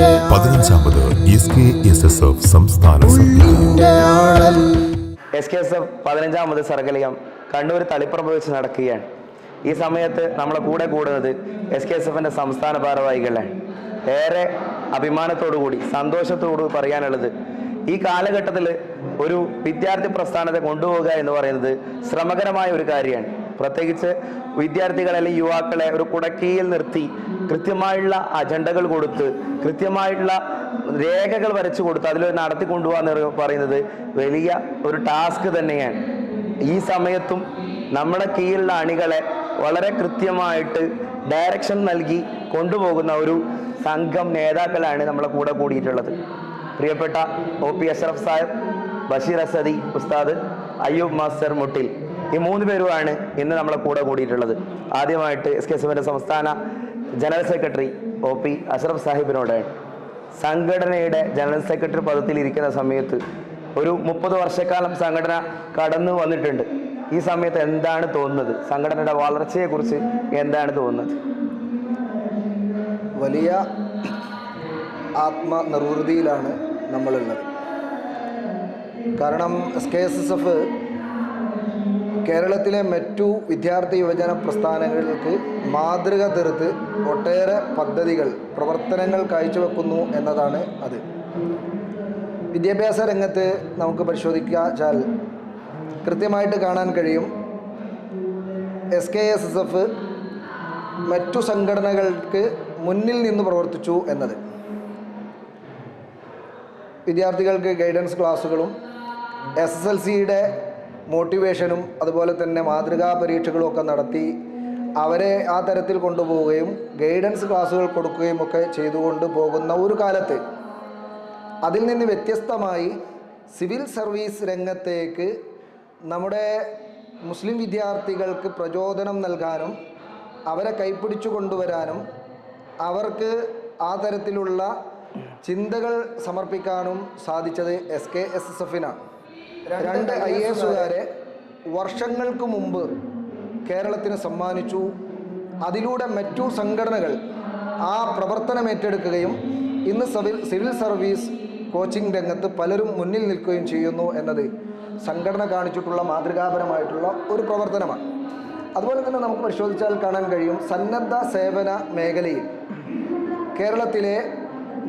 15ാമത് SKSSF സംസ്ഥാന SKSF 15ാമത് സർഗലിയം Kannur Taliparamba വെച്ച് നടക്കുകയാണ്. ഈ സമയത്ത് നമ്മളെ കൂടെ കൂടുന്നത് SKSFന്റെ സംസ്ഥാന ഭാരവാഹികളാണ്. ഏറെ അഭിമാനത്തോടുകൂടി സന്തോഷത്തോടു പറയാനുള്ളത്, ഈ കാലഘട്ടത്തിൽ ഒരു വിദ്യാർത്ഥി പ്രസ്ഥാനത്തെ കൊണ്ടുപോകുക എന്ന് പറയുന്നത് ശ്രമകരമായ ഒരു കാര്യമാണ്. പ്രത്യേകിച്ച് വിദ്യാർത്ഥികളെ അല്ലെങ്കിൽ യുവാക്കളെ ഒരു കുടക്കീയിൽ നിർത്തി കൃത്യമായുള്ള അജണ്ടകൾ കൊടുത്ത് കൃത്യമായിട്ടുള്ള രേഖകൾ വരച്ചു കൊടുത്ത് അതിൽ നടത്തിക്കൊണ്ടുപോകാന്ന് പറയുന്നത് വലിയ ഒരു ടാസ്ക് തന്നെയാണ്. ഈ സമയത്തും നമ്മുടെ കീഴിലുള്ള അണികളെ വളരെ കൃത്യമായിട്ട് ഡയറക്ഷൻ നൽകി കൊണ്ടുപോകുന്ന ഒരു സംഘം നേതാക്കളാണ് നമ്മളെ കൂടെ കൂടിയിട്ടുള്ളത്. പ്രിയപ്പെട്ട OP അഷ്റഫ് സാഹിബ്, ബഷീർ അസദി ഉസ്താദ്, അയ്യൂബ് മാസ്റ്റർ മുട്ടിൽ, ഈ 3 പേരുമാണ് ഇന്ന് നമ്മളെ കൂടെ കൂടിയിട്ടുള്ളത്. ആദ്യമായിട്ട് SKSFന്റെ സംസ്ഥാന ജനറൽ സെക്രട്ടറി OP അഷ്റഫ് സാഹിബിനോടാണ്. സംഘടനയുടെ ജനറൽ സെക്രട്ടറി പദത്തിൽ ഇരിക്കുന്ന സമയത്ത് ഒരു 30 വർഷക്കാലം സംഘടന കടന്നു വന്നിട്ടുണ്ട്. ഈ സമയത്ത് എന്താണ് തോന്നുന്നത്? സംഘടനയുടെ വളർച്ചയെക്കുറിച്ച് എന്താണ് തോന്നുന്നത്? വലിയ ആത്മനിർവൃതിയിലാണ് നമ്മളുള്ളത്. കാരണം SKSSF കേരളത്തിലെ മറ്റു വിദ്യാർത്ഥി യുവജന പ്രസ്ഥാനങ്ങൾക്ക് മാതൃക തീർത്ത് ഒട്ടേറെ പദ്ധതികൾ, പ്രവർത്തനങ്ങൾ കാഴ്ചവെക്കുന്നു എന്നതാണ് അത്. വിദ്യാഭ്യാസ രംഗത്ത് നമുക്ക് പരിശോധിച്ചാൽ കൃത്യമായിട്ട് കാണാൻ കഴിയും, SKSSF മറ്റു സംഘടനകൾക്ക് മുന്നിൽ നിന്ന് പ്രവർത്തിച്ചു എന്നത്. വിദ്യാർത്ഥികൾക്ക് ഗൈഡൻസ് ക്ലാസ്സുകളും SSLCയുടെ മോട്ടിവേഷനും അതുപോലെ തന്നെ മാതൃകാ പരീക്ഷകളും ഒക്കെ നടത്തി അവരെ ആ തരത്തിൽ കൊണ്ടുപോവുകയും ഗൈഡൻസ് ക്ലാസ്സുകൾ കൊടുക്കുകയും ഒക്കെ ചെയ്തുകൊണ്ട് പോകുന്ന ഒരു കാലത്ത് അതിൽ നിന്ന് വ്യത്യസ്തമായി സിവിൽ സർവീസ് രംഗത്തേക്ക് നമ്മുടെ മുസ്ലിം വിദ്യാർത്ഥികൾക്ക് പ്രചോദനം നൽകാനും അവരെ കൈപ്പിടിച്ചു കൊണ്ടുവരാനും അവർക്ക് ആ തരത്തിലുള്ള ചിന്തകൾ സമർപ്പിക്കാനും സാധിച്ചത് SKSSFനാണ്. 2 IASകാരെ വർഷങ്ങൾക്ക് മുമ്പ് കേരളത്തിന് സമ്മാനിച്ചു. അതിലൂടെ മറ്റു സംഘടനകൾ ആ പ്രവർത്തനം ഏറ്റെടുക്കുകയും ഇന്ന് സിവിൽ സർവീസ് കോച്ചിങ് രംഗത്ത് പലരും മുന്നിൽ നിൽക്കുകയും ചെയ്യുന്നു എന്നത് സംഘടന കാണിച്ചിട്ടുള്ള മാതൃകാപരമായിട്ടുള്ള ഒരു പ്രവർത്തനമാണ്. അതുപോലെ തന്നെ നമുക്ക് പരിശോധിച്ചാൽ കാണാൻ കഴിയും, സന്നദ്ധ സേവന മേഖലയിൽ കേരളത്തിലെ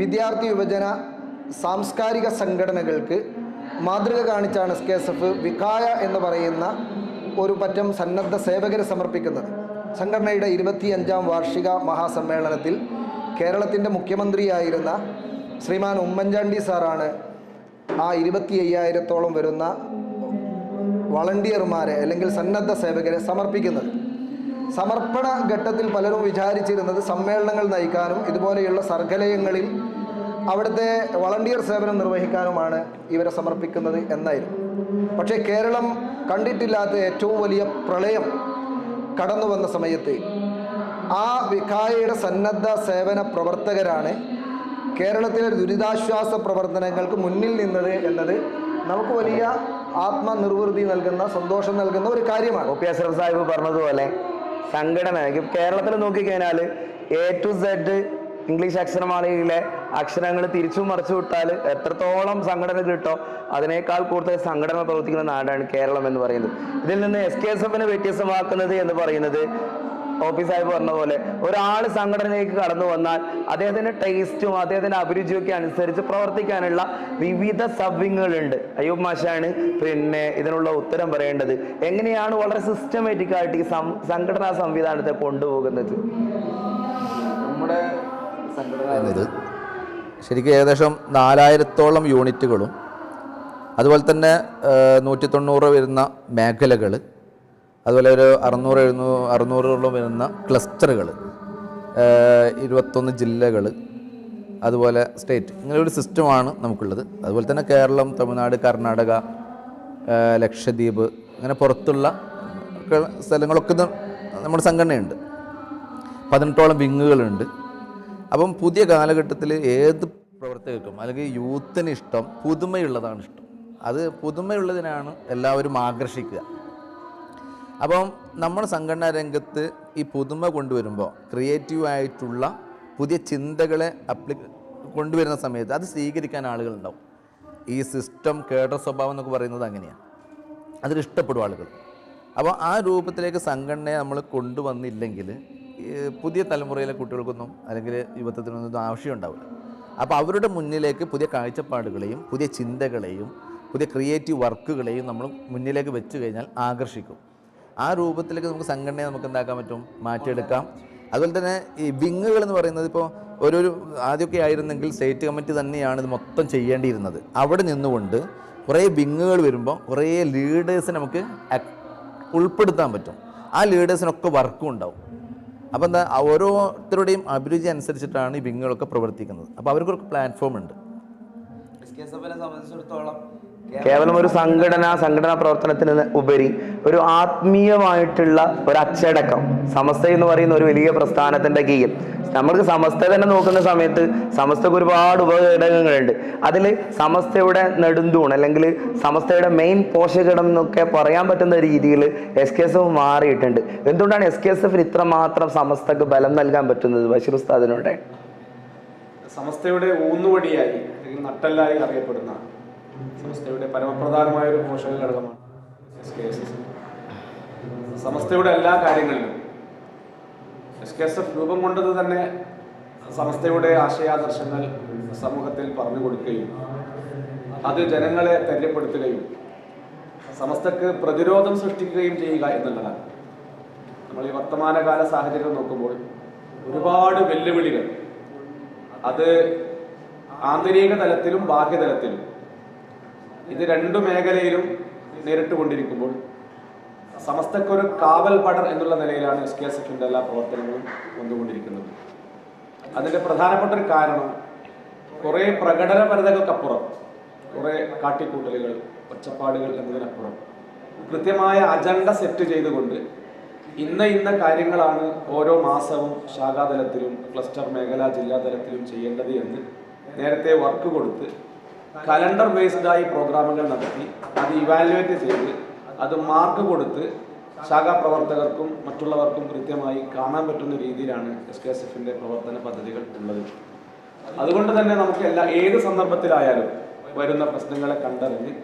വിദ്യാർത്ഥി യുവജന സാംസ്കാരിക സംഘടനകൾക്ക് മാതൃക കാണിച്ചാണ് SKSF വികായ എന്ന് പറയുന്ന ഒരു പറ്റം സന്നദ്ധ സേവകരെ സമർപ്പിക്കുന്നത്. സംഘടനയുടെ 25ാം വാർഷിക മഹാസമ്മേളനത്തിൽ കേരളത്തിൻ്റെ മുഖ്യമന്ത്രിയായിരുന്ന ശ്രീമാൻ ഉമ്മൻചാണ്ടി സാറാണ് ആ 25,000-ഓളം വരുന്ന വളണ്ടിയർമാരെ അല്ലെങ്കിൽ സന്നദ്ധ സേവകരെ സമർപ്പിക്കുന്നത്. സമർപ്പണ ഘട്ടത്തിൽ പലരും വിചാരിച്ചിരുന്നത് സമ്മേളനങ്ങൾ നയിക്കാനും ഇതുപോലെയുള്ള സർഗലയങ്ങളിൽ അവിടുത്തെ വളണ്ടിയർ സേവനം നിർവഹിക്കാനുമാണ് ഇവരെ സമർപ്പിക്കുന്നത് എന്നായിരുന്നു. പക്ഷേ കേരളം കണ്ടിട്ടില്ലാത്ത ഏറ്റവും വലിയ പ്രളയം കടന്നു വന്ന സമയത്ത് ആ വികായയുടെ സന്നദ്ധ സേവന പ്രവർത്തകരാണ് കേരളത്തിലെ ദുരിതാശ്വാസ പ്രവർത്തനങ്ങൾക്ക് മുന്നിൽ നിന്നത് എന്നത് നമുക്ക് വലിയ ആത്മനിർവൃതി നൽകുന്ന, സന്തോഷം നൽകുന്ന ഒരു കാര്യമാണ്. OP അഷ്റഫ് സാഹിബ് പറഞ്ഞതുപോലെ സംഘടന കേരളത്തിൽ നോക്കിക്കഴിഞ്ഞാൽ A to Z ഇംഗ്ലീഷ് അക്ഷരമാലയിലെ അക്ഷരങ്ങൾ തിരിച്ചു മറിച്ചു വിട്ടാൽ എത്രത്തോളം സംഘടന കിട്ടോ അതിനേക്കാൾ കൂടുതൽ സംഘടന പ്രവർത്തിക്കുന്ന നാടാണ് കേരളം എന്ന് പറയുന്നത്. ഇതിൽ നിന്ന് SKSFനെ വ്യത്യസ്തമാക്കുന്നത് എന്ന് പറയുന്നത് OP സാഹിബ് പറഞ്ഞ പോലെ ഒരാൾ സംഘടനയിലേക്ക് കടന്നു വന്നാൽ അദ്ദേഹത്തിന്റെ ടേസ്റ്റും അദ്ദേഹത്തിന്റെ അഭിരുചിയൊക്കെ അനുസരിച്ച് പ്രവർത്തിക്കാനുള്ള വിവിധ സബ്വിങ്ങുകളുണ്ട്. അയ്യൂബ് മാഷാണ് ഇതിനുള്ള ഉത്തരം പറയേണ്ടത്. എങ്ങനെയാണ് വളരെ സിസ്റ്റമാറ്റിക് ആയിട്ട് ഈ സംഘടനാ സംവിധാനത്തെ കൊണ്ടുപോകുന്നത്? നമ്മുടെ സംഘടന എന്നത് ശരിക്കും ഏകദേശം 4000-ഓളം യൂണിറ്റുകളും അതുപോലെ തന്നെ 190 വരുന്ന മേഖലകൾ, അതുപോലെ ഒരു 600-700-ഓളം വരുന്ന ക്ലസ്റ്ററുകൾ, 21 ജില്ലകൾ, അതുപോലെ സ്റ്റേറ്റ്, ഇങ്ങനെ ഒരു സിസ്റ്റമാണ് നമുക്കുള്ളത്. അതുപോലെ തന്നെ കേരളം, തമിഴ്നാട്, കർണാടക, ലക്ഷദ്വീപ്, അങ്ങനെ പുറത്തുള്ള സ്ഥലങ്ങളൊക്കെ നമ്മുടെ സംഘടനയുണ്ട്. 18ഓളം വിങ്ങുകളുണ്ട്. അപ്പം പുതിയ കാലഘട്ടത്തിൽ ഏത് പ്രവർത്തകർക്കും അല്ലെങ്കിൽ യൂത്തിന് ഇഷ്ടം പുതുമയുള്ളതാണ് ഇഷ്ടം. അത് പുതുമയുള്ളതിനാണ് എല്ലാവരും ആകർഷിക്കുക. അപ്പം നമ്മുടെ സംഘടനാ രംഗത്ത് ഈ പുതുമ കൊണ്ടുവരുമ്പോൾ ക്രിയേറ്റീവായിട്ടുള്ള പുതിയ ചിന്തകളെ കൊണ്ടുവരുന്ന സമയത്ത് അത് സ്വീകരിക്കാൻ ആളുകളുണ്ടാവും. ഈ സിസ്റ്റം കേഡർ സ്വഭാവം എന്നൊക്കെ പറയുന്നത് അങ്ങനെയാണ്, അതിലിഷ്ടപ്പെടും ആളുകൾ. അപ്പോൾ ആ രൂപത്തിലേക്ക് സംഘടനയെ നമ്മൾ കൊണ്ടുവന്നില്ലെങ്കിൽ പുതിയ തലമുറയിലെ കുട്ടികൾക്കൊന്നും അല്ലെങ്കിൽ യുവത്വത്തിനൊന്നും ആവശ്യം ഉണ്ടാവില്ല. അപ്പോൾ അവരുടെ മുന്നിലേക്ക് പുതിയ കാഴ്ചപ്പാടുകളെയും പുതിയ ചിന്തകളെയും പുതിയ ക്രിയേറ്റീവ് വർക്കുകളെയും നമ്മൾ മുന്നിലേക്ക് വെച്ച് കഴിഞ്ഞാൽ ആകർഷിക്കും. ആ രൂപത്തിലേക്ക് നമുക്ക് സംഘടനയെ നമുക്ക് എന്താക്കാൻ പറ്റും, മാറ്റിയെടുക്കാം. അതുപോലെ തന്നെ ഈ വിങ്ങുകൾ എന്ന് പറയുന്നത് ഇപ്പോൾ ഒരു ആദ്യമൊക്കെ ആയിരുന്നെങ്കിൽ സ്റ്റേറ്റ് കമ്മിറ്റി തന്നെയാണ് ഇത് മൊത്തം ചെയ്യേണ്ടിയിരുന്നത്. അവിടെ നിന്നുകൊണ്ട് കുറേ വിങ്ങുകൾ വരുമ്പോൾ കുറേ ലീഡേഴ്സിനെ നമുക്ക് ഉൾപ്പെടുത്താൻ പറ്റും. ആ ലീഡേഴ്സിനൊക്കെ വർക്കും ഉണ്ടാവും. അപ്പോൾ എന്താ, ഓരോരുത്തരുടെയും അഭിരുചി അനുസരിച്ചിട്ടാണ് ഈ വിങ്ങുകളൊക്കെ പ്രവർത്തിക്കുന്നത്. അപ്പോൾ അവർക്കൊരു പ്ലാറ്റ്ഫോം ഉണ്ട്. സംബന്ധിച്ചിടത്തോളം കേവലം ഒരു സംഘടനാ പ്രവർത്തനത്തിന് ഉപരി ഒരു ആത്മീയമായിട്ടുള്ള ഒരു അച്ചടക്കം, സമസ്ത എന്ന് പറയുന്ന ഒരു വലിയ പ്രസ്ഥാനത്തിന്റെ കീഴിൽ നമ്മൾക്ക് സമസ്ത തന്നെ നോക്കുന്ന സമയത്ത് സമസ്തക്ക് ഒരുപാട് ഉപഘടകങ്ങളുണ്ട്. അതിൽ സമസ്തയുടെ നെടുന്തൂൺ അല്ലെങ്കിൽ സമസ്തയുടെ മെയിൻ പോഷകഘടകം എന്നൊക്കെ പറയാൻ പറ്റുന്ന രീതിയിൽ SKSF മാറിയിട്ടുണ്ട്. എന്തുകൊണ്ടാണ് SKSF ഇത്രമാത്രം സമസ്തക്ക് ബലം നൽകാൻ പറ്റുന്നത്? ബഷീർ ഉസ്താദിനോടെ. സമസ്തയുടെ ഊന്നുവടിയായി അല്ലെങ്കിൽ നട്ടെല്ലായി അറിയപ്പെടുന്ന സമസ്തയുടെ പരമപ്രധാനമായ ഒരു പോഷക ഘടകമാണ് SKSF. സമസ്തയുടെ എല്ലാ കാര്യങ്ങളിലും SKSF രൂപം കൊണ്ടത് തന്നെ സമസ്തയുടെ ആശയാദർശങ്ങൾ സമൂഹത്തിൽ പറഞ്ഞു കൊടുക്കുകയും അത് ജനങ്ങളെ തെരഞ്ഞെടുപ്പെടുത്തുകയും സമസ്തക്ക് പ്രതിരോധം സൃഷ്ടിക്കുകയും ചെയ്യുക എന്നുള്ളതാണ്. നമ്മൾ ഈ വർത്തമാനകാല സാഹചര്യം നോക്കുമ്പോൾ ഒരുപാട് വെല്ലുവിളികൾ, അത് ആന്തരിക തലത്തിലും ബാഹ്യതലത്തിലും, ഇത് രണ്ടു മേഖലയിലും നേരിട്ട് കൊണ്ടിരിക്കുമ്പോൾ സമസ്തക്കൊരു കാവൽ പടർ എന്നുള്ള നിലയിലാണ് SKSFിൻ്റെ എല്ലാ പ്രവർത്തനങ്ങളും വന്നുകൊണ്ടിരിക്കുന്നത്. അതിൻ്റെ പ്രധാനപ്പെട്ട ഒരു കാരണം കുറേ പ്രകടനപരതകൾക്കപ്പുറം, കുറേ കാട്ടിക്കൂട്ടലുകൾ, ഒച്ചപ്പാടുകൾ എന്നതിനപ്പുറം കൃത്യമായ അജണ്ട സെറ്റ് ചെയ്തുകൊണ്ട് ഇന്ന കാര്യങ്ങളാണ് ഓരോ മാസവും ശാഖാതലത്തിലും ക്ലസ്റ്റർ മേഖലാ ജില്ലാതലത്തിലും ചെയ്യേണ്ടത് എന്ന് നേരത്തെ വർക്ക് കൊടുത്ത് കലണ്ടർ ബേസ്ഡായി പ്രോഗ്രാമുകൾ നടത്തി അത് ഇവാലുവേറ്റ് ചെയ്ത് അത് മാർക്ക് കൊടുത്ത് ശാഖാ പ്രവർത്തകർക്കും മറ്റുള്ളവർക്കും കൃത്യമായി കാണാൻ പറ്റുന്ന രീതിയിലാണ് SKSFിൻ്റെ പ്രവർത്തന പദ്ധതികൾ ഉള്ളത്. അതുകൊണ്ട് തന്നെ നമുക്ക് ഏത് സന്ദർഭത്തിലായാലും വരുന്ന പ്രശ്നങ്ങളെ കണ്ടറിഞ്ഞ്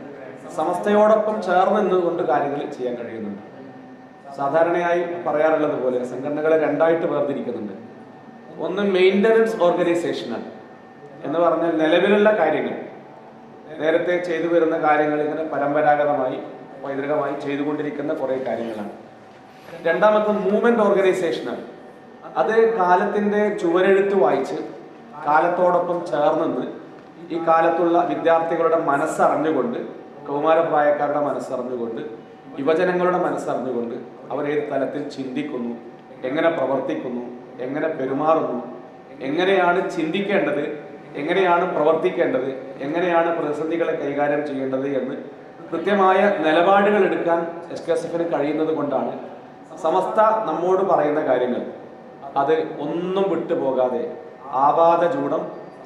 സമസ്തയോടൊപ്പം ചേർന്ന് നിന്നുകൊണ്ട് കാര്യങ്ങൾ ചെയ്യാൻ കഴിയുന്നുണ്ട്. സാധാരണയായി പറയാറുള്ളത് പോലെ സംഘടനകളെ രണ്ടായിട്ട് വേർതിരിക്കുന്നുണ്ട്. ഒന്ന് മെയിൻ്റനൻസ് ഓർഗനൈസേഷണൽ എന്ന് പറഞ്ഞാൽ നിലവിലുള്ള കാര്യങ്ങൾ, നേരത്തെ ചെയ്തു വരുന്ന കാര്യങ്ങൾ ഇങ്ങനെ പരമ്പരാഗതമായി പൈതൃകമായി ചെയ്തുകൊണ്ടിരിക്കുന്ന കുറേ കാര്യങ്ങളാണ്. രണ്ടാമത്തെ മൂവ്മെന്റ് ഓർഗനൈസേഷണൽ, അത് കാലത്തിന്റെ ചുവരെഴുത്ത് വായിച്ച് കാലത്തോടൊപ്പം ചേർന്ന് ഈ കാലത്തുള്ള വിദ്യാർത്ഥികളുടെ മനസ്സറിഞ്ഞുകൊണ്ട്, കൗമാരപ്രായക്കാരുടെ മനസ്സറിഞ്ഞുകൊണ്ട്, യുവജനങ്ങളുടെ മനസ്സറിഞ്ഞുകൊണ്ട് അവരേത് തലത്തിൽ ചിന്തിക്കുന്നു, എങ്ങനെ പ്രവർത്തിക്കുന്നു, എങ്ങനെ പെരുമാറുന്നു, എങ്ങനെയാണ് ചിന്തിക്കേണ്ടത്, എങ്ങനെയാണ് പ്രവർത്തിക്കേണ്ടത്, എങ്ങനെയാണ് പ്രതിസന്ധികളെ കൈകാര്യം ചെയ്യേണ്ടത് എന്ന് കൃത്യമായ നിലപാടുകൾ എടുക്കാൻ SKSFിന് കഴിയുന്നത് കൊണ്ടാണ് സമസ്ത നമ്മോട് പറയുന്ന കാര്യങ്ങൾ അത് ഒന്നും വിട്ടുപോകാതെ ആപാദചൂഡം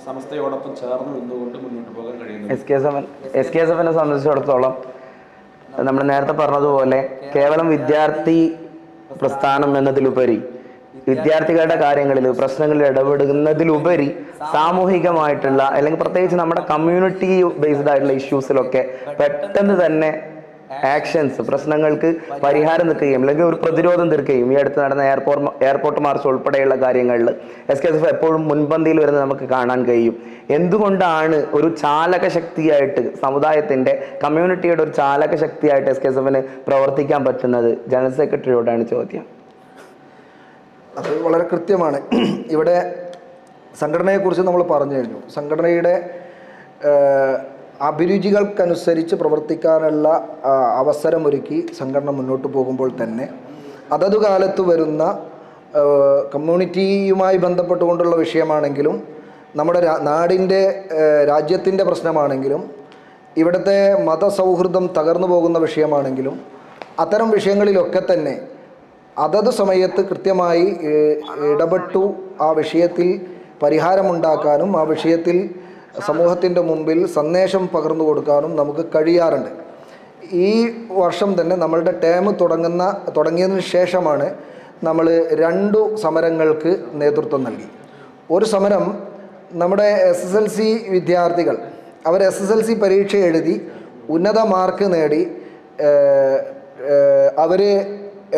സമസ്തയോടൊപ്പം ചേർന്ന് നിന്നുകൊണ്ട് മുന്നോട്ട് പോകാൻ കഴിയുന്നു. SKSFിനെ സംബന്ധിച്ചിടത്തോളം നമ്മൾ നേരത്തെ പറഞ്ഞതുപോലെ കേവലം വിദ്യാർത്ഥി പ്രസ്ഥാനം എന്നതിലുപരി വിദ്യാർത്ഥികളുടെ കാര്യങ്ങളിൽ പ്രശ്നങ്ങളിൽ ഇടപെടുന്നതിലുപരി സാമൂഹികമായിട്ടുള്ള അല്ലെങ്കിൽ പ്രത്യേകിച്ച് നമ്മുടെ കമ്മ്യൂണിറ്റി ബേസ്ഡ് ആയിട്ടുള്ള ഇഷ്യൂസിലൊക്കെ പെട്ടെന്ന് തന്നെ ആക്ഷൻസ്, പ്രശ്നങ്ങൾക്ക് പരിഹാരം നിൽക്കുകയും അല്ലെങ്കിൽ ഒരു പ്രതിരോധം തീർക്കുകയും ഈ അടുത്ത് നടന്ന എയർപോർട്ട് മാർച്ച് ഉൾപ്പെടെയുള്ള കാര്യങ്ങളിൽ SKSF എപ്പോഴും മുൻപന്തിയിൽ വരുന്നത് നമുക്ക് കാണാൻ കഴിയും. എന്തുകൊണ്ടാണ് ഒരു ചാലക ശക്തിയായിട്ട് സമുദായത്തിൻ്റെ കമ്മ്യൂണിറ്റിയുടെ ഒരു ചാലക ശക്തിയായിട്ട് SKSFിന് പ്രവർത്തിക്കാൻ പറ്റുന്നത്? ജനറൽ സെക്രട്ടറിയോടാണ് ചോദ്യം. അത് വളരെ കൃത്യമാണ്. ഇവിടെ സംഘടനയെക്കുറിച്ച് നമ്മൾ പറഞ്ഞു കഴിഞ്ഞു. സംഘടനയുടെ അഭിരുചികൾക്കനുസരിച്ച് പ്രവർത്തിക്കാനുള്ള അവസരമൊരുക്കി സംഘടന മുന്നോട്ട് പോകുമ്പോൾ തന്നെ അതതു കാലത്ത് വരുന്ന കമ്മ്യൂണിറ്റിയുമായി ബന്ധപ്പെട്ടുകൊണ്ടുള്ള വിഷയമാണെങ്കിലും നമ്മുടെ നാടിൻ്റെ രാജ്യത്തിൻ്റെ പ്രശ്നമാണെങ്കിലും ഇവിടുത്തെ മതസൗഹൃദം തകർന്നു പോകുന്ന വിഷയമാണെങ്കിലും അത്തരം വിഷയങ്ങളിലൊക്കെ തന്നെ അതത് സമയത്ത് കൃത്യമായി ഇടപെട്ടു ആ വിഷയത്തിൽ പരിഹാരമുണ്ടാക്കാനും ആ വിഷയത്തിൽ സമൂഹത്തിൻ്റെ മുമ്പിൽ സന്ദേശം പകർന്നു കൊടുക്കാനും നമുക്ക് കഴിയാറുണ്ട്. ഈ വർഷം തന്നെ നമ്മളുടെ ടേം തുടങ്ങിയതിന് ശേഷമാണ് നമ്മൾ 2 സമരങ്ങൾക്ക് നേതൃത്വം നൽകി. ഒരു സമരം നമ്മുടെ SSLC വിദ്യാർത്ഥികൾ അവർ SSLC പരീക്ഷ എഴുതി ഉന്നത മാർക്ക് നേടി അവർ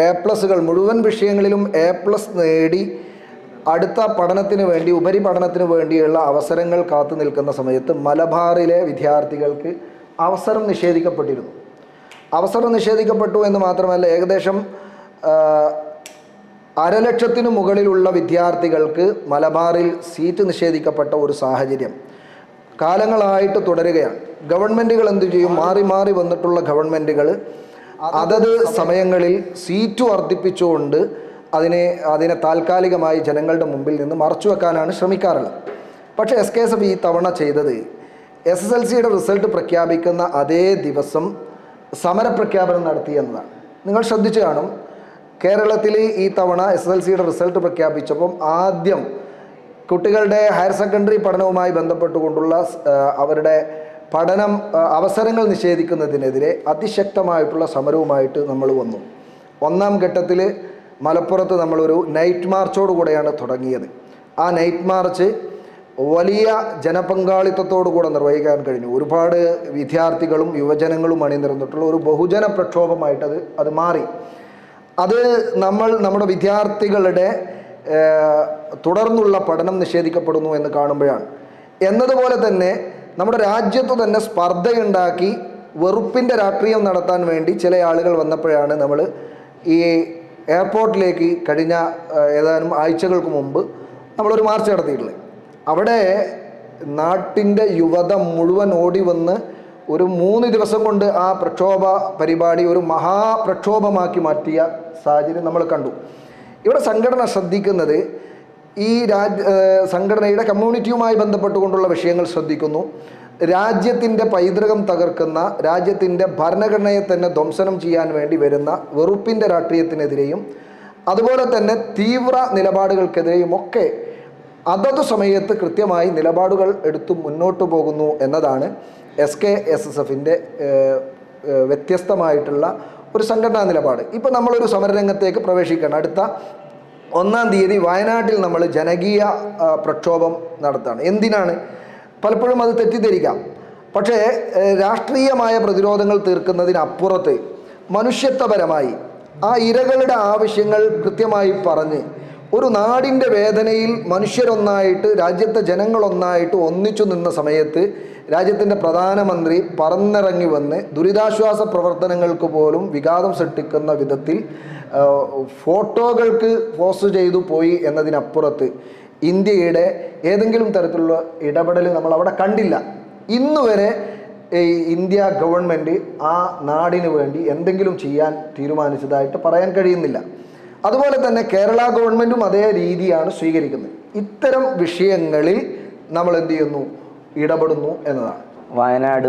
A+കൾ മുഴുവൻ വിഷയങ്ങളിലും A+ നേടി അടുത്ത പഠനത്തിന് വേണ്ടി ഉപരിപഠനത്തിന് വേണ്ടിയുള്ള അവസരങ്ങൾ കാത്തു നിൽക്കുന്ന സമയത്ത് മലബാറിലെ വിദ്യാർത്ഥികൾക്ക് അവസരം നിഷേധിക്കപ്പെട്ടിരുന്നു. അവസരം നിഷേധിക്കപ്പെട്ടു എന്ന് മാത്രമല്ല, ഏകദേശം 1,00,000 മുകളിലുള്ള വിദ്യാർത്ഥികൾക്ക് മലബാറിൽ സീറ്റ് നിഷേധിക്കപ്പെട്ട ഒരു സാഹചര്യം കാലങ്ങളായിട്ട് തുടരുകയാണ്. ഗവൺമെൻറ്റുകൾ എന്തു ചെയ്യും? മാറി മാറി വന്നിട്ടുള്ള ഗവൺമെൻറ്റുകൾ അതത് സമയങ്ങളിൽ സീറ്റ് വർദ്ധിപ്പിച്ചുകൊണ്ട് അതിനെ താൽക്കാലികമായി ജനങ്ങളുടെ മുമ്പിൽ നിന്ന് മറച്ചു വെക്കാനാണ് ശ്രമിക്കാറുള്ളത്. പക്ഷേ SKSF ഈ തവണ ചെയ്തത് SSLCയുടെ റിസൾട്ട് പ്രഖ്യാപിക്കുന്ന അതേ ദിവസം സമരപ്രഖ്യാപനം നടത്തി എന്നതാണ്. നിങ്ങൾ ശ്രദ്ധിച്ചു കാണും, കേരളത്തിൽ ഈ തവണ SSLCയുടെ റിസൾട്ട് പ്രഖ്യാപിച്ചപ്പം ആദ്യം കുട്ടികളുടെ ഹയർ സെക്കൻഡറി പഠനവുമായി ബന്ധപ്പെട്ടുകൊണ്ടുള്ള അവരുടെ അവസരങ്ങൾ നിഷേധിക്കുന്നതിനെതിരെ അതിശക്തമായിട്ടുള്ള സമരവുമായിട്ട് നമ്മൾ വന്നു. ഒന്നാം ഘട്ടത്തിൽ മലപ്പുറത്ത് നമ്മളൊരു നൈറ്റ് മാർച്ചോടുകൂടെയാണ് തുടങ്ങിയത്. ആ നൈറ്റ് മാർച്ച് വലിയ ജനപങ്കാളിത്തത്തോടുകൂടെ നിർവഹിക്കാൻ കഴിഞ്ഞു. ഒരുപാട് വിദ്യാർത്ഥികളും യുവജനങ്ങളും അണിനിരന്നിട്ടുള്ള ഒരു ബഹുജന പ്രക്ഷോഭമായിട്ട് അത് മാറി. അത് നമ്മുടെ വിദ്യാർത്ഥികളുടെ തുടർന്നുള്ള പഠനം നിഷേധിക്കപ്പെടുന്നു എന്ന് കാണുമ്പോഴാണ്. എന്നതുപോലെ തന്നെ നമ്മുടെ രാജ്യത്ത് തന്നെ സ്പർദ്ധയുണ്ടാക്കി വെറുപ്പിൻ്റെ രാഷ്ട്രീയം നടത്താൻ വേണ്ടി ചില ആളുകൾ വന്നപ്പോഴാണ് നമ്മൾ ഈ എയർപോർട്ടിലേക്ക് കഴിഞ്ഞ ഏതാനും ആഴ്ചകൾക്ക് മുമ്പ് നമ്മളൊരു മാർച്ച് നടത്തിയിട്ടുള്ളത്. അവിടെ നാട്ടിൻ്റെ യുവത മുഴുവൻ ഓടി വന്ന് ഒരു 3 ദിവസം കൊണ്ട് ആ പ്രക്ഷോഭ പരിപാടി ഒരു മഹാപ്രക്ഷോഭമാക്കി മാറ്റിയ സാഹചര്യം നമ്മൾ കണ്ടു. ഇവിടെ സംഘടന ശ്രദ്ധിക്കുന്നത് ഈ സംഘടനയുടെ കമ്മ്യൂണിറ്റിയുമായി ബന്ധപ്പെട്ടുകൊണ്ടുള്ള വിഷയങ്ങൾ ശ്രദ്ധിക്കുന്നു. രാജ്യത്തിൻ്റെ പൈതൃകം തകർക്കുന്ന, രാജ്യത്തിൻ്റെ ഭരണഘടനയെ തന്നെ ധ്വംസനം ചെയ്യാൻ വേണ്ടി വരുന്ന വെറുപ്പിൻ്റെ രാഷ്ട്രീയത്തിനെതിരെയും അതുപോലെ തന്നെ തീവ്ര നിലപാടുകൾക്കെതിരെയും ഒക്കെ അതത് സമയത്ത് കൃത്യമായി നിലപാടുകൾ എടുത്തു മുന്നോട്ട് പോകുന്നു എന്നതാണ് SKSSFൻ്റെ വ്യത്യസ്തമായിട്ടുള്ള ഒരു സംഘടനാ നിലപാട്. ഇപ്പോൾ നമ്മളൊരു സമരരംഗത്തേക്ക് പ്രവേശിക്കണം. അടുത്ത 1-ാം തീയതി വയനാട്ടിൽ നമ്മൾ ജനകീയ പ്രക്ഷോഭം നടത്തുകയാണ്. എന്തിനാണ്? പലപ്പോഴും അത് തെറ്റിദ്ധരിക്കാം. പക്ഷേ രാഷ്ട്രീയമായ പ്രതിരോധങ്ങൾ തീർക്കുന്നതിനപ്പുറത്ത് മനുഷ്യത്വപരമായി ആ ഇരകളുടെ ആവശ്യങ്ങൾ കൃത്യമായി പറഞ്ഞ് ഒരു നാടിൻ്റെ വേദനയിൽ മനുഷ്യരൊന്നായിട്ട്, രാജ്യത്തെ ജനങ്ങളൊന്നായിട്ട് ഒന്നിച്ചു നിന്ന സമയത്ത് രാജ്യത്തിൻ്റെ പ്രധാനമന്ത്രി പറന്നിറങ്ങി വന്ന് ദുരിതാശ്വാസ പ്രവർത്തനങ്ങൾക്ക് പോലും വിഘാതം സൃഷ്ടിക്കുന്ന വിധത്തിൽ ഫോട്ടോകൾക്ക് പോസ്റ്റ് ചെയ്തു പോയി എന്നതിനപ്പുറത്ത് ഇന്ത്യയുടെ ഏതെങ്കിലും തരത്തിലുള്ള ഇടപെടൽ നമ്മൾ അവിടെ കണ്ടില്ല. ഇന്നുവരെ ഇന്ത്യ ഗവൺമെൻറ് ആ നാടിന് വേണ്ടി എന്തെങ്കിലും ചെയ്യാൻ തീരുമാനിച്ചതായിട്ട് പറയാൻ കഴിയുന്നില്ല. അതുപോലെ തന്നെ കേരള ഗവൺമെൻറ്റും അതേ രീതിയാണ് സ്വീകരിക്കുന്നത്. ഇത്തരം വിഷയങ്ങളിൽ നമ്മൾ എന്ത് ചെയ്യുന്നു? ഇടപെടുന്നു എന്നതാണ്. വയനാട്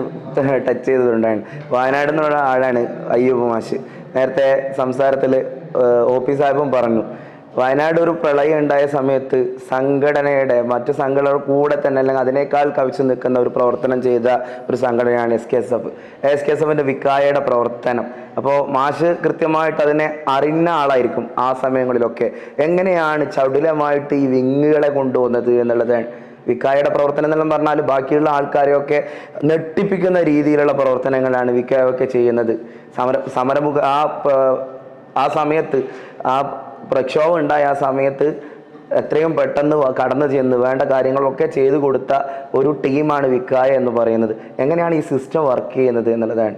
ടച്ച് ചെയ്തിട്ടുണ്ടാണ്. വയനാട് എന്നുള്ള ആളാണ് അയ്യൂബ് മാഷ്. നേരത്തെ സംസാരത്തിൽ OP സാഹിബും പറഞ്ഞു, വയനാട് ഒരു പ്രളയം ഉണ്ടായ സമയത്ത് സംഘടനയുടെ മറ്റു സംഘടനയുടെ കൂടെ തന്നെ അല്ലെങ്കിൽ അതിനേക്കാൾ കവിച്ചു നിൽക്കുന്ന ഒരു പ്രവർത്തനം ചെയ്ത ഒരു സംഘടനയാണ് SKSFൻ്റെ വിക്കായയുടെ പ്രവർത്തനം. അപ്പോൾ മാഷ് കൃത്യമായിട്ട് അതിനെ അറിഞ്ഞ ആളായിരിക്കും ആ സമയങ്ങളിലൊക്കെ. എങ്ങനെയാണ് ചടുലമായിട്ട് ഈ വിങ്ങുകളെ കൊണ്ടുവന്നത് എന്നുള്ളതാണ്. വിക്കായയുടെ പ്രവർത്തനം എന്നെല്ലാം പറഞ്ഞാൽ ബാക്കിയുള്ള ആൾക്കാരെയൊക്കെ നെട്ടിപ്പിക്കുന്ന രീതിയിലുള്ള പ്രവർത്തനങ്ങളാണ് വിക്കായൊക്കെ ചെയ്യുന്നത്. സമരമുഖ ആ സമയത്ത് ആ പ്രക്ഷോഭം ഉണ്ടായ ആ സമയത്ത് എത്രയും പെട്ടെന്ന് കടന്നു ചെന്ന് വേണ്ട കാര്യങ്ങളൊക്കെ ചെയ്തു കൊടുത്ത ഒരു ടീമാണ് വിക്കായ എന്ന് പറയുന്നത്. എങ്ങനെയാണ് ഈ സിസ്റ്റം വർക്ക് ചെയ്യുന്നത് എന്നുള്ളതാണ്.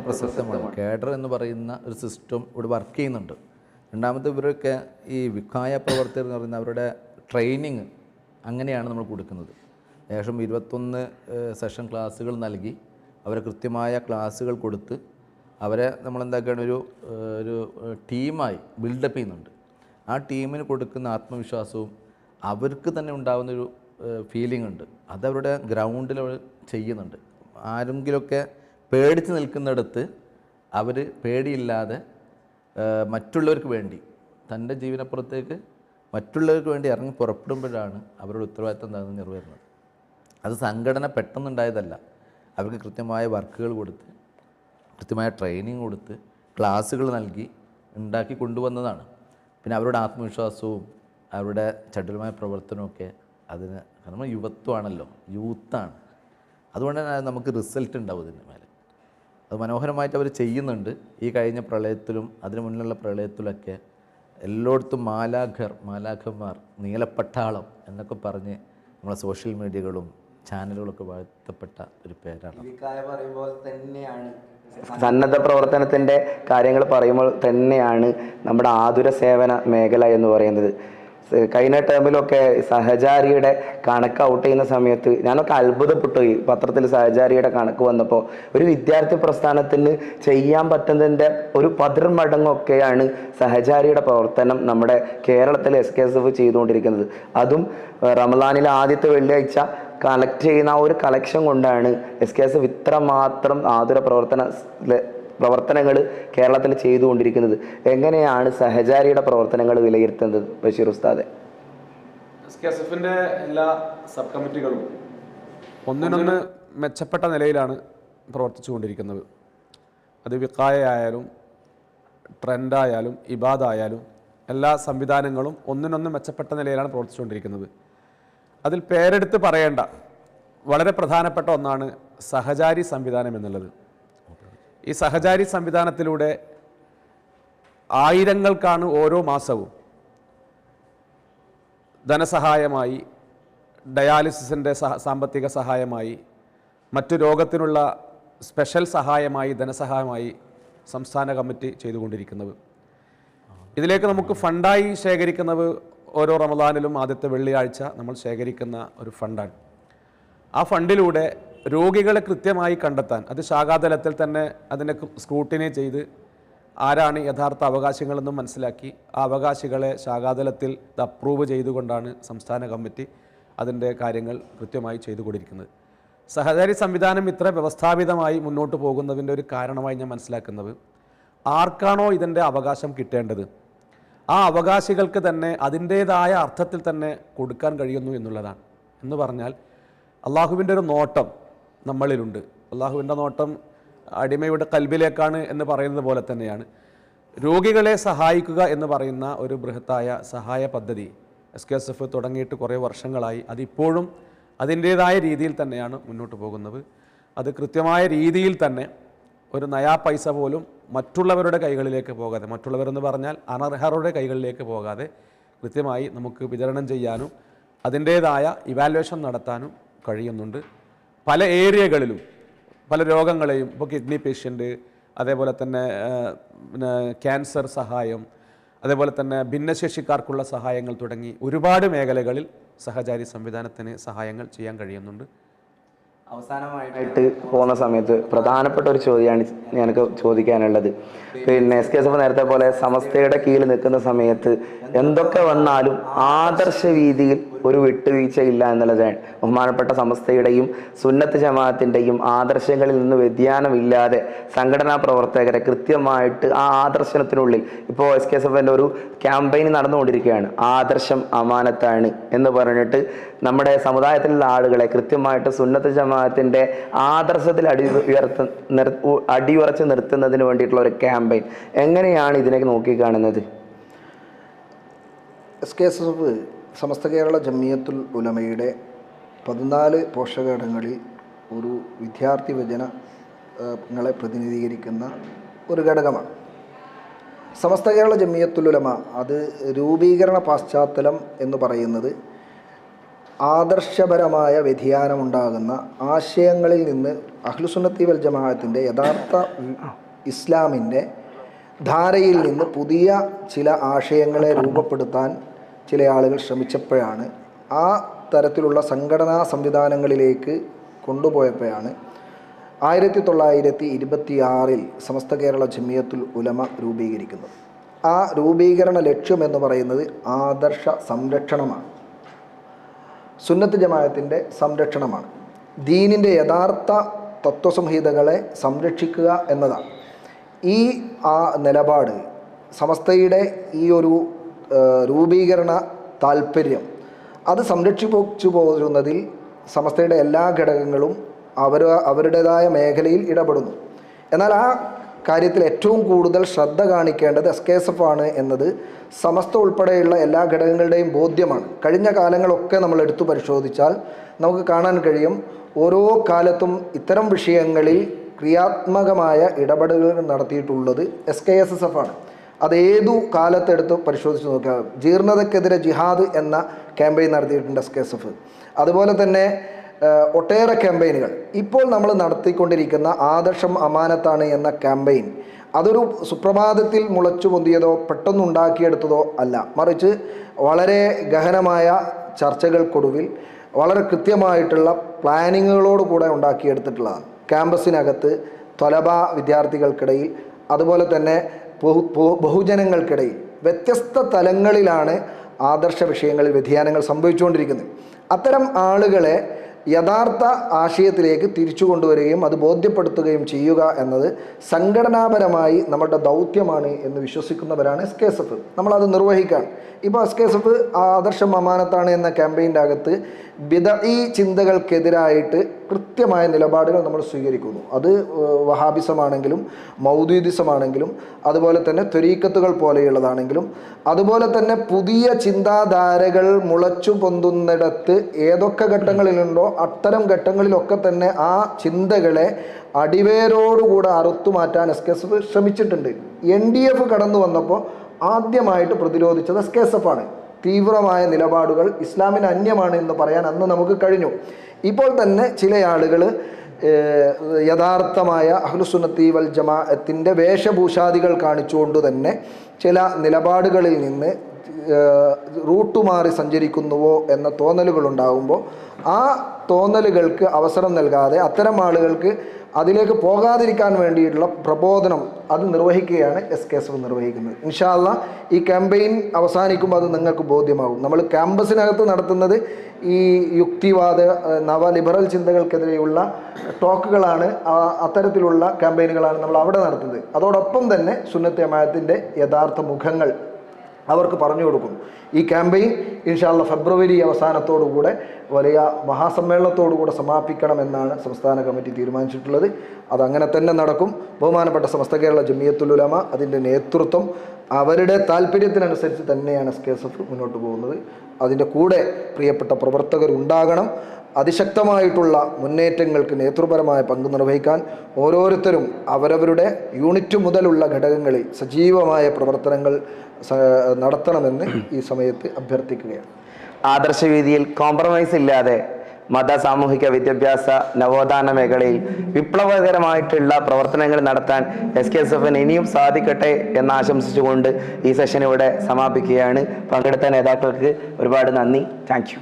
പ്രസക്തമാണ്. കേഡർ എന്ന് പറയുന്ന ഒരു സിസ്റ്റം ഇവിടെ വർക്ക് ചെയ്യുന്നുണ്ട്. രണ്ടാമത്തെ, ഇവരൊക്കെ ഈ വിക്കായ പ്രവർത്തകർ എന്ന് പറയുന്ന അവരുടെ ട്രെയിനിങ് അങ്ങനെയാണ് നമ്മൾ കൊടുക്കുന്നത്. ഏകദേശം 21 സെഷൻ ക്ലാസ്സുകൾ നൽകി അവരെ കൃത്യമായ ക്ലാസ്സുകൾ കൊടുത്ത് അവരെ നമ്മളെന്താക്കുകയാണ് ഒരു ടീമായി ബിൽഡപ്പ് ചെയ്യുന്നുണ്ട്. ആ ടീമിന് കൊടുക്കുന്ന ആത്മവിശ്വാസവും അവർക്ക് തന്നെ ഉണ്ടാകുന്നൊരു ഫീലിംഗ് ഉണ്ട്. അതവരുടെ ഗ്രൗണ്ടിൽ അവർ ചെയ്യുന്നുണ്ട്. ആരെങ്കിലുമൊക്കെ പേടിച്ച് നിൽക്കുന്നിടത്ത് അവർ പേടിയില്ലാതെ മറ്റുള്ളവർക്ക് വേണ്ടി തൻ്റെ ജീവനപ്പുറത്തേക്ക് മറ്റുള്ളവർക്ക് വേണ്ടി ഇറങ്ങി പുറപ്പെടുമ്പോഴാണ് അവരുടെ ഉത്തരവാദിത്തം എന്താണെന്ന് നിറവേറുന്നത്. അത് സംഘടന പെട്ടെന്നുണ്ടായതല്ല. അവർക്ക് കൃത്യമായ വർക്കുകൾ കൊടുത്ത് കൃത്യമായ ട്രെയിനിങ് കൊടുത്ത് ക്ലാസ്സുകൾ നൽകി ഉണ്ടാക്കി കൊണ്ടുവന്നതാണ്. പിന്നെ അവരുടെ ആത്മവിശ്വാസവും അവരുടെ ചടുലമായ പ്രവർത്തനമൊക്കെ അതിന് നമ്മൾ യുവത്വമാണല്ലോ, യൂത്താണ്. അതുകൊണ്ട് തന്നെ നമുക്ക് റിസൾട്ട് ഉണ്ടാവും ഇതിന് മേലെ. അത് മനോഹരമായിട്ട് അവർ ചെയ്യുന്നുണ്ട്. ഈ കഴിഞ്ഞ പ്രളയത്തിലും അതിന് മുന്നിലുള്ള പ്രളയത്തിലൊക്കെ എല്ലായിടത്തും മാലാഖന്മാർ, നീലപ്പട്ടാളം എന്നൊക്കെ പറഞ്ഞ് നമ്മളെ സോഷ്യൽ മീഡിയകളും ചാനലുകളൊക്കെ വാഴ്ത്തപ്പെട്ട ഒരു പേരാണ്. പറയുമ്പോൾ തന്നെയാണ് സന്നദ്ധ പ്രവർത്തനത്തിൻ്റെ കാര്യങ്ങൾ പറയുമ്പോൾ തന്നെയാണ് നമ്മുടെ ആതുര സേവന മേഖല എന്ന് പറയുന്നത്. കഴിഞ്ഞ ടേമിലൊക്കെ സഹചാരിയുടെ കണക്ക് ഔട്ട് ചെയ്യുന്ന സമയത്ത് ഞാനൊക്കെ അത്ഭുതപ്പെട്ടു. ഈ പത്രത്തിൽ സഹചാരിയുടെ കണക്ക് വന്നപ്പോൾ ഒരു വിദ്യാർത്ഥി പ്രസ്ഥാനത്തിന് ചെയ്യാൻ പറ്റുന്നതിൻ്റെ ഒരു 10 മടങ്ങൊക്കെയാണ് സഹചാരിയുടെ പ്രവർത്തനം നമ്മുടെ കേരളത്തിലെ SKSF ചെയ്തുകൊണ്ടിരിക്കുന്നത്. അതും റമദാനിലെ ആദ്യത്തെ വെള്ളിയാഴ്ച കളക്ട് ചെയ്യുന്ന ആ ഒരു കളക്ഷൻ കൊണ്ടാണ് SKSF ഇത്രമാത്രം ആതുര പ്രവർത്തനങ്ങൾ കേരളത്തിൽ ചെയ്തുകൊണ്ടിരിക്കുന്നത്. എങ്ങനെയാണ് സഹചാരിയുടെ പ്രവർത്തനങ്ങൾ വിലയിരുത്തുന്നത് ബഷീർ ഉസ്താദെ? SKSFന്റെ എല്ലാ സബ് കമ്മിറ്റികളും ഒന്നിനൊന്ന് മെച്ചപ്പെട്ട നിലയിലാണ് പ്രവർത്തിച്ചുകൊണ്ടിരിക്കുന്നത്. അത് വിഖായയായാലും ട്രെൻഡായാലും ഇബാദായാലും എല്ലാ സംവിധാനങ്ങളും ഒന്നിനൊന്ന് മെച്ചപ്പെട്ട നിലയിലാണ് പ്രവർത്തിച്ചുകൊണ്ടിരിക്കുന്നത്. അതിൽ പേരെടുത്ത് പറയേണ്ട വളരെ പ്രധാനപ്പെട്ട ഒന്നാണ് സഹചാരി സംവിധാനം എന്നുള്ളത്. ഈ സഹചാരി സംവിധാനത്തിലൂടെ ആയിരങ്ങൾക്കാണ് ഓരോ മാസവും ധനസഹായമായി, ഡയാലിസിസിൻ്റെ സാമ്പത്തിക സഹായമായി, മറ്റു രോഗത്തിനുള്ള സ്പെഷ്യൽ സഹായമായി, ധനസഹായമായി സംസ്ഥാന കമ്മിറ്റി ചെയ്തുകൊണ്ടിരിക്കുന്നത്. ഇതിലേക്ക് നമുക്ക് ഫണ്ടായി ശേഖരിക്കുന്നത് ഓരോ റമദാനിലും ആദ്യത്തെ വെള്ളിയാഴ്ച നമ്മൾ ശേഖരിക്കുന്ന ഒരു ഫണ്ടാണ്. ആ ഫണ്ടിലൂടെ രോഗികളെ കൃത്യമായി കണ്ടെത്താൻ, അത് ശാഖാതലത്തിൽ തന്നെ അതിനെ സ്ക്രൂട്ടിനി ചെയ്ത് ആരാണ് യഥാർത്ഥ അവകാശങ്ങളെന്നും മനസ്സിലാക്കി ആ അവകാശികളെ ശാഖാതലത്തിൽ അപ്രൂവ് ചെയ്തുകൊണ്ടാണ് സംസ്ഥാന കമ്മിറ്റി അതിൻ്റെ കാര്യങ്ങൾ കൃത്യമായി ചെയ്തുകൊണ്ടിരിക്കുന്നത്. സഹചാരി സംവിധാനം ഇത്ര വ്യവസ്ഥാപിതമായി മുന്നോട്ട് പോകുന്നതിൻ്റെ ഒരു കാരണമായി ഞാൻ മനസ്സിലാക്കുന്നത്, ആർക്കാണോ ഇതിൻ്റെ അവകാശം കിട്ടേണ്ടത് ആ അവകാശികൾക്ക് തന്നെ അതിൻ്റേതായ അർത്ഥത്തിൽ തന്നെ കൊടുക്കാൻ കഴിയുന്നു എന്നുള്ളതാണ്. എന്ന് പറഞ്ഞാൽ അള്ളാഹുവിൻ്റെ ഒരു നോട്ടം നമ്മളിലുണ്ട്. അള്ളാഹുവിൻ്റെ നോട്ടം അടിമയുടെ കൽബിലേക്കാണ് എന്ന് പറയുന്നത് പോലെ തന്നെയാണ് രോഗികളെ സഹായിക്കുക എന്ന് പറയുന്ന ഒരു ബൃഹത്തായ സഹായ പദ്ധതി SKSF തുടങ്ങിയിട്ട് കുറേ വർഷങ്ങളായി. അതിപ്പോഴും അതിൻ്റേതായ രീതിയിൽ തന്നെയാണ് മുന്നോട്ട് പോകുന്നത്. അത് കൃത്യമായ രീതിയിൽ തന്നെ ഒരു നയാ പൈസ പോലും മറ്റുള്ളവരുടെ കൈകളിലേക്ക് പോകാതെ, മറ്റുള്ളവരെന്ന് പറഞ്ഞാൽ അനർഹരുടെ കൈകളിലേക്ക് പോകാതെ കൃത്യമായി നമുക്ക് വിതരണം ചെയ്യാനും അതിൻ്റേതായ ഇവാലുവേഷൻ നടത്താനും കഴിയുന്നുണ്ട്. പല ഏരിയകളിലും പല രോഗങ്ങളെയും, ഇപ്പോൾ കിഡ്നി പേഷ്യൻ്റ്, അതേപോലെ തന്നെ ക്യാൻസർ സഹായം, അതേപോലെ തന്നെ ഭിന്നശേഷിക്കാർക്കുള്ള സഹായങ്ങൾ തുടങ്ങി ഒരുപാട് മേഖലകളിൽ സഹചാരി സംവിധാനത്തിന് സഹായങ്ങൾ ചെയ്യാൻ കഴിയുന്നുണ്ട്. അവസാനമായിട്ട് പോകുന്ന സമയത്ത് പ്രധാനപ്പെട്ട ഒരു ചോദ്യമാണ് ഞങ്ങൾക്ക് ചോദിക്കാനുള്ളത്. പിന്നെ SKSF നേരത്തെ പോലെ സമസ്തയുടെ കീഴിൽ നിൽക്കുന്ന സമയത്ത് എന്തൊക്കെ വന്നാലും ആദർശ രീതിയിൽ ഒരു വിട്ടുവീഴ്ചയില്ല എന്നുള്ളതാണ്. ബഹുമാനപ്പെട്ട സമസ്തയുടെയും സുന്നത്ത് ജമാഅത്തിൻ്റെയും ആദർശങ്ങളിൽ നിന്ന് വ്യതിയാനമില്ലാതെ സംഘടനാ പ്രവർത്തകരെ കൃത്യമായിട്ട് ആ ആദർശത്തിനുള്ളിൽ, ഇപ്പോൾ SKSFൻ്റെ ഒരു ക്യാമ്പയിൻ നടന്നുകൊണ്ടിരിക്കുകയാണ്, ആദർശം അമാനത്താണ് എന്ന് പറഞ്ഞിട്ട് നമ്മുടെ സമുദായത്തിലുള്ള ആളുകളെ കൃത്യമായിട്ട് സുന്നത്ത് ജമാഅത്തിൻ്റെ ആദർശത്തിൽ അടിയുറച്ച് നിർത്തുന്നതിന് വേണ്ടിയിട്ടുള്ള ഒരു ക്യാമ്പയിൻ എങ്ങനെയാണ് ഇതിനെ നോക്കിക്കാണുന്നത്? SKSF സമസ്ത കേരള ജമിയത്തുൽ ഉലമയുടെ 14 പോഷകഘടകങ്ങളിൽ ഒരു വിദ്യാർത്ഥി വചനങ്ങളെ പ്രതിനിധീകരിക്കുന്ന ഒരു ഘടകമാണ്. സമസ്ത കേരള ജമിയത്തുൽ ഉലമ അത് രൂപീകരണ പശ്ചാത്തലം എന്ന് പറയുന്നത് ആദർശപരമായ വ്യതിയാനമുണ്ടാകുന്ന ആശയങ്ങളിൽ നിന്ന് അഹ്ലുസുന്നത്തി വൽ ജമാഅത്തിൻ്റെ യഥാർത്ഥ ഇസ്ലാമിൻ്റെ ധാരയിൽ നിന്ന് പുതിയ ചില ആശയങ്ങളെ രൂപപ്പെടുത്താൻ ചില ആളുകൾ ശ്രമിച്ചപ്പോഴാണ്, ആ തരത്തിലുള്ള സംഘടനാ സംവിധാനങ്ങളിലേക്ക് കൊണ്ടുപോയപ്പോഴാണ് 1926 സമസ്ത കേരള ജമിയത്തുൽ ഉലമ രൂപീകരിക്കുന്നത്. ആ രൂപീകരണ ലക്ഷ്യം എന്ന് പറയുന്നത് ആദർശ സംരക്ഷണമാണ്, സുന്നത്ത് ജമാഅത്തിൻ്റെ സംരക്ഷണമാണ്, ദീനിൻ്റെ യഥാർത്ഥ തത്വസംഹിതകളെ സംരക്ഷിക്കുക എന്നതാണ്. ഈ നിലപാട് സമസ്തയുടെ ഈ ഒരു രൂപീകരണ താല്പര്യം അത് സംരക്ഷിച്ചു പോകുന്നതിൽ സമസ്തയുടെ എല്ലാ ഘടകങ്ങളും അവരുടേതായ മേഖലയിൽ ഇടപെടുന്നു. എന്നാൽ ആ കാര്യത്തിൽ ഏറ്റവും കൂടുതൽ ശ്രദ്ധ കാണിക്കേണ്ടത് SKSF ആണ് എന്നത് സമസ്ത ഉൾപ്പെടെയുള്ള എല്ലാ ഘടകങ്ങളുടെയും ബോധ്യമാണ്. കഴിഞ്ഞ കാലങ്ങളൊക്കെ നമ്മൾ എടുത്തു പരിശോധിച്ചാൽ നമുക്ക് കാണാൻ കഴിയും, ഓരോ കാലത്തും ഇത്തരം വിഷയങ്ങളിൽ ക്രിയാത്മകമായ ഇടപെടലുകൾ നടത്തിയിട്ടുള്ളത് SKSF ആണ്. അതേതു കാലത്തെടുത്ത് പരിശോധിച്ച് നോക്കിയാൽ ജീർണതയ്ക്കെതിരെ ജിഹാദ് എന്ന ക്യാമ്പയിൻ നടത്തിയിട്ടുണ്ട് SKSF. അതുപോലെ തന്നെ ഒട്ടേറെ ക്യാമ്പയിനുകൾ. ഇപ്പോൾ നമ്മൾ നടത്തിക്കൊണ്ടിരിക്കുന്ന ആദർശം അമാനത്താണ് എന്ന ക്യാമ്പയിൻ അതൊരു സുപ്രഭാതത്തിൽ മുളച്ചു പൊന്തിയതോ പെട്ടെന്നുണ്ടാക്കിയെടുത്തതോ അല്ല, മറിച്ച് വളരെ ഗഹനമായ ചർച്ചകൾക്കൊടുവിൽ വളരെ കൃത്യമായിട്ടുള്ള പ്ലാനിങ്ങുകളോടുകൂടെ ഉണ്ടാക്കിയെടുത്തിട്ടുള്ളതാണ്. ക്യാമ്പസിനകത്ത് ത്വലബ വിദ്യാർത്ഥികൾക്കിടയിൽ അതുപോലെ തന്നെ ബഹുജനങ്ങൾക്കിടയിൽ വ്യത്യസ്ത തലങ്ങളിലാണ് ആദർശ വിഷയങ്ങളിൽ വ്യതിയാനങ്ങൾ സംഭവിച്ചുകൊണ്ടിരിക്കുന്നത്. അത്തരം ആളുകളെ യഥാർത്ഥ ആശയത്തിലേക്ക് തിരിച്ചു കൊണ്ടുവരികയും അത് ബോധ്യപ്പെടുത്തുകയും ചെയ്യുക എന്നത് സംഘടനാപരമായി നമ്മുടെ ദൗത്യമാണ് എന്ന് വിശ്വസിക്കുന്നവരാണ് SKSF. നമ്മളത് നിർവഹിക്കാൻ ഇപ്പോൾ SKSF ആദർശം അമാനത്താണ് എന്ന ക്യാമ്പയിൻ്റെ അകത്ത് ബിദഈ ചിന്തകൾക്കെതിരായിട്ട് കൃത്യമായ നിലപാടുകൾ നമ്മൾ സ്വീകരിക്കുന്നു. അത് വഹാബിസമാണെങ്കിലും മൗദൂദിസമാണെങ്കിലും അതുപോലെ തന്നെ ത്വരീക്കത്തുകൾ പോലെയുള്ളതാണെങ്കിലും അതുപോലെ തന്നെ പുതിയ ചിന്താധാരകൾ മുളച്ചു പൊന്തുന്നിടത്ത് ഏതൊക്കെ ഘട്ടങ്ങളിലുണ്ടോ അത്തരം ഘട്ടങ്ങളിലൊക്കെ തന്നെ ആ ചിന്തകളെ അടിവേരോടുകൂടെ അറുത്തുമാറ്റാൻ SKSF ശ്രമിച്ചിട്ടുണ്ട്. NDF കടന്നു വന്നപ്പോൾ ആദ്യമായിട്ട് പ്രതിരോധിച്ചത് SKSF ആണ്. തീവ്രമായ നിലപാടുകൾ ഇസ്ലാമിന് അന്യമാണ് എന്ന് പറയാൻ അന്ന് നമുക്ക് കഴിഞ്ഞു. ഇപ്പോൾ തന്നെ ചില ആളുകൾ യഥാർത്ഥമായ അഹ്ലുസുന്നത്തി വൽ ജമാഅത്തിൻ്റെ വേഷഭൂഷാദികൾ കാണിച്ചുകൊണ്ട് തന്നെ ചില നിലപാടുകളിൽ നിന്ന് റൂട്ട് മാറി സഞ്ചരിക്കുന്നുവോ എന്ന തോന്നലുകൾ ഉണ്ടാകുമ്പോൾ ആ തോന്നലുകൾക്ക് അവസരം നൽകാതെ അത്തരം ആളുകൾക്ക് അതിലേക്ക് പോകാതിരിക്കാൻ വേണ്ടിയിട്ടുള്ള പ്രബോധനം അത് നിർവഹിക്കുകയാണ് SKSF നിർവഹിക്കുന്നത്. ഇൻഷാ അല്ലാഹ് ഈ ക്യാമ്പയിൻ അവസാനിക്കുമ്പോൾ അത് നിങ്ങൾക്ക് ബോധ്യമാകും. നമ്മൾ ക്യാമ്പസിനകത്ത് നടത്തുന്നത് ഈ യുക്തിവാദ നവ ലിബറൽ ചിന്തകൾക്കെതിരെയുള്ള ടോക്കുകളാണ്, അത്തരത്തിലുള്ള ക്യാമ്പയിനുകളാണ് നമ്മൾ അവിടെ നടത്തുന്നത്. അതോടൊപ്പം തന്നെ സുന്നത്ത് ജമാഅത്തിൻ്റെ യഥാർത്ഥ മുഖങ്ങൾ അവർക്ക് പറഞ്ഞു കൊടുക്കുന്നു. ഈ ക്യാമ്പയിൻ ഇൻഷാ അല്ലാഹ് ഫെബ്രുവരി അവസാനത്തോടുകൂടെ വലിയ മഹാസമ്മേളനത്തോടുകൂടെ സമാപിക്കണമെന്നാണ് സംസ്ഥാന കമ്മിറ്റി തീരുമാനിച്ചിട്ടുള്ളത്. അതങ്ങനെ തന്നെ നടക്കും. ബഹുമാനപ്പെട്ട സമസ്ത കേരള ജമിയത്തുൽ ഉലമ അതിൻ്റെ നേതൃത്വം അവരുടെ താല്പര്യത്തിനനുസരിച്ച് തന്നെയാണ് SKSF മുന്നോട്ട് പോകുന്നത്. അതിൻ്റെ കൂടെ പ്രിയപ്പെട്ട പ്രവർത്തകരുണ്ടാകണം. അതിശക്തമായിട്ടുള്ള മുന്നേറ്റങ്ങൾക്ക് നേതൃപരമായ പങ്ക് നിർവഹിക്കാൻ ഓരോരുത്തരും അവരവരുടെ യൂണിറ്റ് മുതലുള്ള ഘടകങ്ങളിൽ സജീവമായ പ്രവർത്തനങ്ങൾ നടത്തണമെന്ന് ഈ സമയത്ത് അഭ്യർത്ഥിക്കുകയാണ്. ആദർശവീതിയിൽ കോംപ്രമൈസ് ഇല്ലാതെ മത സാമൂഹിക വിദ്യാഭ്യാസ നവോത്ഥാന മേഖലയിൽ വിപ്ലവകരമായിട്ടുള്ള പ്രവർത്തനങ്ങൾ നടത്താൻ SKSFന് ഇനിയും സാധിക്കട്ടെ എന്ന് ആശംസിച്ചുകൊണ്ട് ഈ സെഷൻ ഇവിടെ സമാപിക്കുകയാണ്. പങ്കെടുത്ത നേതാക്കൾക്ക് ഒരുപാട് നന്ദി. Thank you.